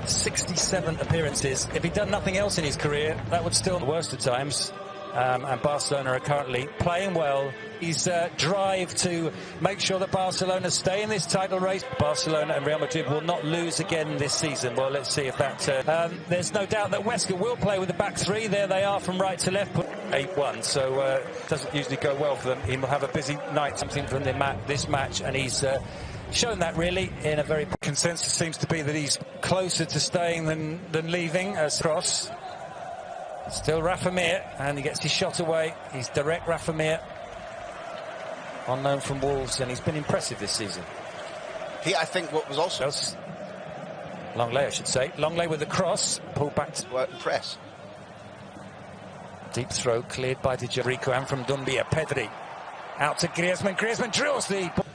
67 appearances. If he'd done nothing else in his career, that would still be the worst at times. And Barcelona are currently playing well. His drive to make sure that Barcelona stay in this title race. Barcelona and Real Madrid will not lose again this season. Well, let's see if that... there's no doubt that Huesca will play with the back three. There they are from right to left. 8-1, so it doesn't usually go well for them. He will have a busy night, something from this match, and he's shown that really in a very... Consensus seems to be that he's closer to staying than leaving as cross. Still Rafa Mir, and he gets his shot away. He's direct Rafa Mir, unknown from Wolves, and he's been impressive this season. I think what was also... Longley, I should say. Longley with the cross, pulled back to... Work and press. Deep throw cleared by Rico and from Dumbia. Pedri out to Griezmann. Griezmann drills the ball.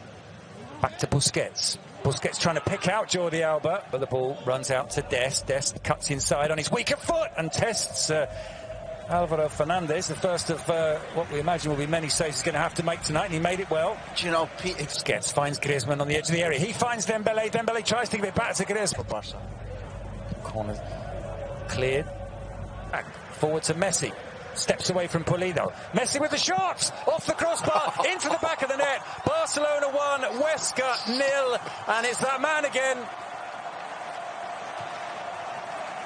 Back to Busquets. Busquets trying to pick out Jordi Alba, but the ball runs out to Dest. Dest cuts inside on his weaker foot and tests Alvaro Fernandez, the first of what we imagine will be many saves he's going to have to make tonight, and he made it well. Do you know, Pete... Busquets finds Griezmann on the edge of the area. He finds Dembele. Dembele tries to give it back to Griezmann. For Barca. Corner cleared. Back forward to Messi. Steps away from Pulido. Messi with the shot! Off the crossbar, into the back of the net. Barcelona 1, Huesca 0. And it's that man again.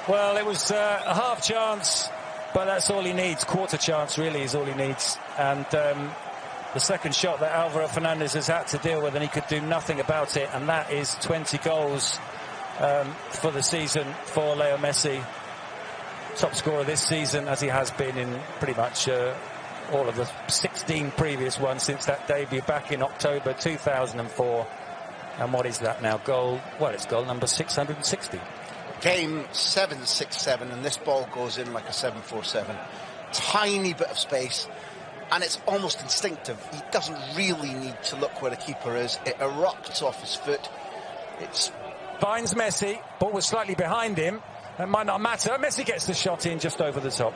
Well, it was a half chance, but that's all he needs. Quarter chance, really, is all he needs. And the second shot that Alvaro Fernandez has had to deal with, and he could do nothing about it. And that is 20 goals for the season for Leo Messi. Top scorer this season, as he has been in pretty much all of the 16 previous ones since that debut back in October 2004. And what is that now? Goal, well, it's goal number 660. Game 767, and this ball goes in like a 747. Tiny bit of space, and it's almost instinctive. He doesn't really need to look where the keeper is. It erupts off his foot. Finds Messi. Ball was slightly behind him. It might not matter. Messi gets the shot in just over the top.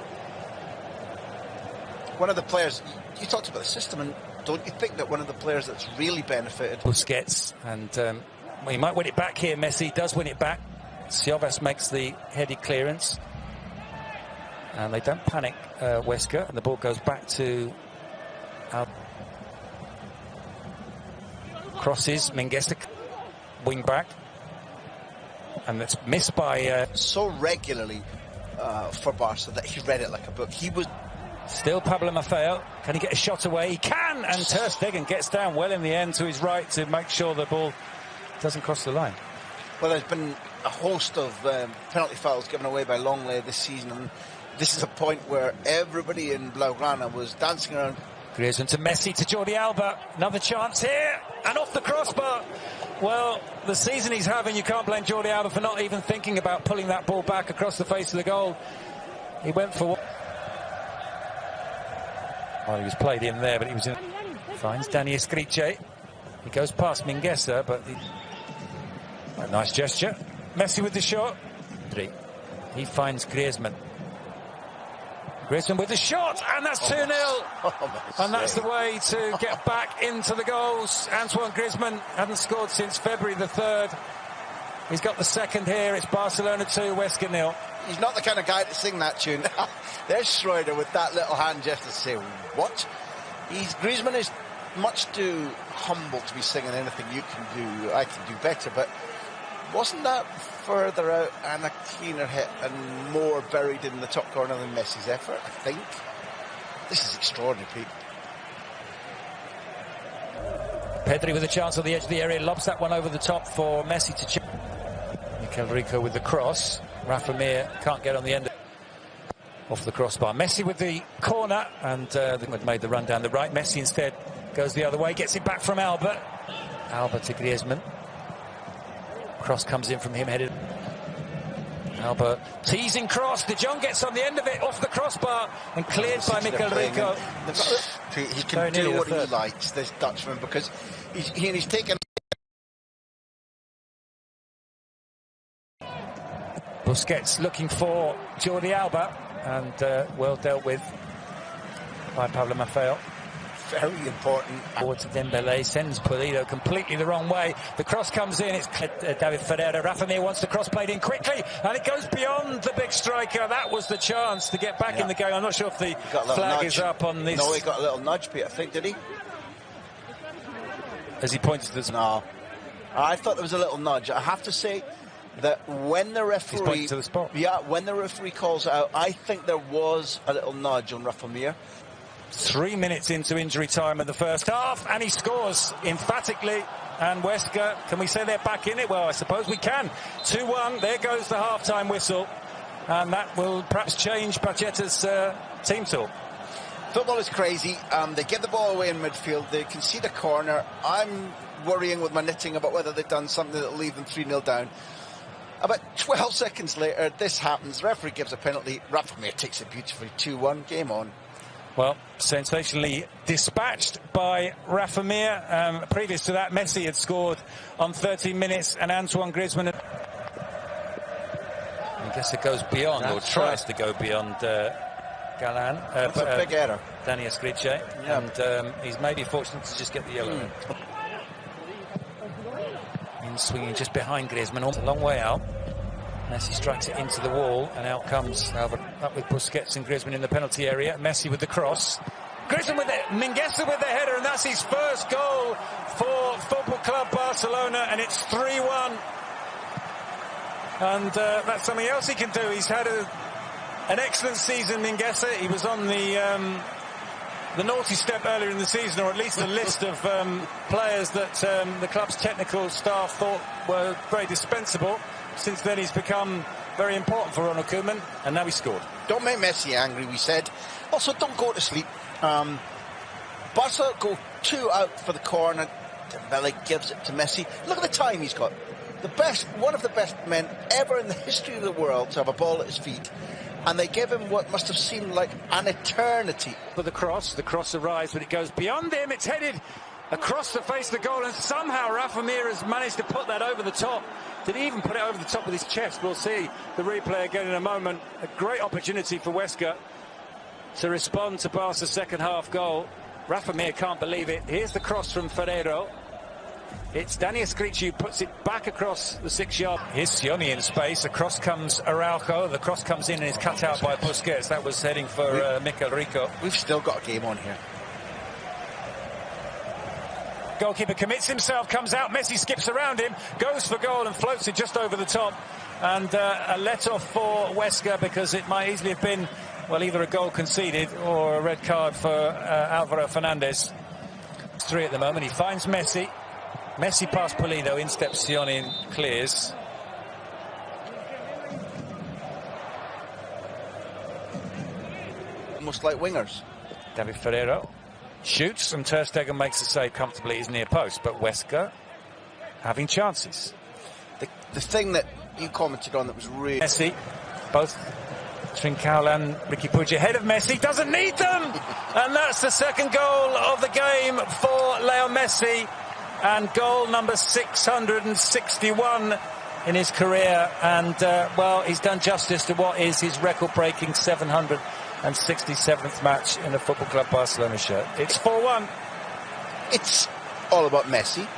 One of the players, you talked about the system, and don't you think that one of the players that's really benefited... Busquets, and well, he might win it back here. Messi does win it back. Ciovas makes the headed clearance. And they don't panic, Huesca, and the ball goes back to... Crosses, Mingueza, wing back. And that's missed by... so regularly for Barca that he read it like a book. He was... Still Pablo Maffeo. Can he get a shot away? He can! And Ter Stegen gets down well in the end to his right to make sure the ball doesn't cross the line. Well, there's been a host of penalty fouls given away by Longley this season, and this is a point where everybody in Blaugrana was dancing around. Griezmann to Messi to Jordi Alba. Another chance here, and off the crossbar. Well, the season he's having, you can't blame Jordi Alba for not even thinking about pulling that ball back across the face of the goal. He went for... Well, he was played in there, but he was in... Finds Dani Escriche. He goes past Mingueza, but... A nice gesture. Messi with the shot. He finds Griezmann. Griezmann with the shot, and that's 2-0. And that's the way to get back into the goals. Antoine Griezmann hadn't scored since February the 3rd. He's got the second here. It's Barcelona 2, Huesca 0. He's not the kind of guy to sing that tune. There's Schroeder with that little hand gesture to say, what? Griezmann is much too humble to be singing anything you can do. I can do better, but wasn't that further out and a cleaner hit and more buried in the top corner than Messi's effort, I think? This is extraordinary, Pete. Pedri with a chance on the edge of the area, lobs that one over the top for Messi to chip. Mikel Rico with the cross. Rafa Mir can't get on the end off the crossbar. Messi with the corner, and they've made the run down the right. Messi instead goes the other way, gets it back from Alba. Alba to Griezmann. Cross comes in from him, headed. Alba teasing cross. De Jong gets on the end of it, off the crossbar, and cleared by Mikel Rico. He can do what he likes, this Dutchman, because he's taken... Busquets looking for Jordi Alba, and well dealt with by Pablo Maffeo. very important. Forward to Dembele, sends Pulido completely the wrong way. The cross comes in, it's David Ferreira. Rafa Mir wants the cross played in quickly, and it goes beyond the big striker. That was the chance to get back in the game. I'm not sure if the flag is up on this. No, he got a little nudge, Pete, I think, did he? As he pointed to this. No. I thought there was a little nudge. I have to say that when the referee... He's pointing to the spot. Yeah, when the referee calls out, I think there was a little nudge on Rafa Mir. 3 minutes into injury time in the first half, and he scores emphatically. And Huesca, can we say they're back in it? Well, I suppose we can. 2-1, there goes the half-time whistle. And that will perhaps change Pachetta's team talk. Football is crazy. They get the ball away in midfield. They concede a corner. I'm worrying with my knitting about whether they've done something that will leave them 3-0 down. About 12 seconds later, this happens. The referee gives a penalty. Rafa Mir takes it beautifully. 2-1. Game on. Well, sensationally dispatched by Rafa Mir. Previous to that, Messi had scored on 13 minutes, and Antoine Griezmann. I guess it goes beyond, or tries to go beyond Galan. That's a big error. Danny Escriche, and he's maybe fortunate to just get the yellow. In swinging just behind Griezmann, a long way out. Messi strikes it into the wall, and out comes up with Busquets and Griezmann in the penalty area. Messi with the cross. Griezmann with it. Mingueza with the header, and that's his first goal for Football Club Barcelona, and it's 3-1. And that's something else he can do. He's had an excellent season, Mingueza. He was on the naughty step earlier in the season, or at least a list of players that the club's technical staff thought were very dispensable. Since then, he's become very important for Ronald Koeman, and now he scored. Don't make Messi angry, we said. Also, don't go to sleep. Barca go 2 out for the corner. Dembele gives it to Messi. Look at the time he's got. One of the best men ever in the history of the world to have a ball at his feet. And they give him what must have seemed like an eternity. For the cross arrives, but it goes beyond him. It's headed across the face of the goal, and somehow Rafa Mir has managed to put that over the top. Did he even put it over the top with his chest? We'll see the replay again in a moment. A great opportunity for Huesca to respond to Barca's second half goal. Rafa Mir can't believe it. Here's the cross from Ferreiro. It's Danny Escriche who puts it back across the 6-yard. Here's Sioni in space. Across comes Araujo. The cross comes in and is cut out by Busquets. That was heading for Mikel Rico. We've still got a game on here. Goalkeeper commits himself, comes out, Messi skips around him, goes for goal and floats it just over the top. And a let-off for Huesca, because it might easily have been, well, either a goal conceded or a red card for Alvaro Fernandez. It's 3 at the moment. He finds Messi. Messi past Pulido, in steps Sioni and clears. Almost like wingers. David Ferreiro shoots, and Ter Stegen makes the save comfortably, his near post, but Huesca having chances. The thing that you commented on that was really... Messi, both Trincao and Ricky Puig ahead of Messi, doesn't need them! And that's the second goal of the game for Leo Messi, and goal number 661 in his career, and well, he's done justice to what is his record-breaking 767th match in a Football Club Barcelona shirt. It's 4-1. It's all about Messi,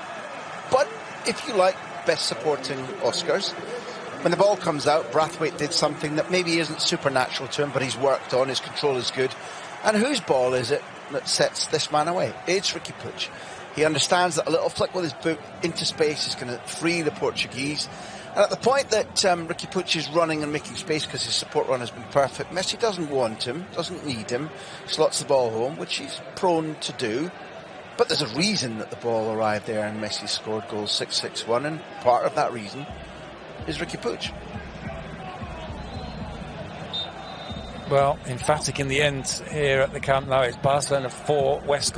but if you like best supporting Oscars, when the ball comes out, Braithwaite did something that maybe isn't supernatural to him, but he's worked on. His control is good. And whose ball is it that sets this man away? It's Ricky Puig. He understands that a little flick with his boot into space is going to free the Portuguese. And at the point that Ricky Puig is running and making space because his support run has been perfect, Messi doesn't want him, doesn't need him, slots the ball home, which he's prone to do. But there's a reason that the ball arrived there and Messi scored goal 661, and part of that reason is Ricky Puig. Well, emphatic in the end here at the Camp Nou. It's Barcelona 4, Huesca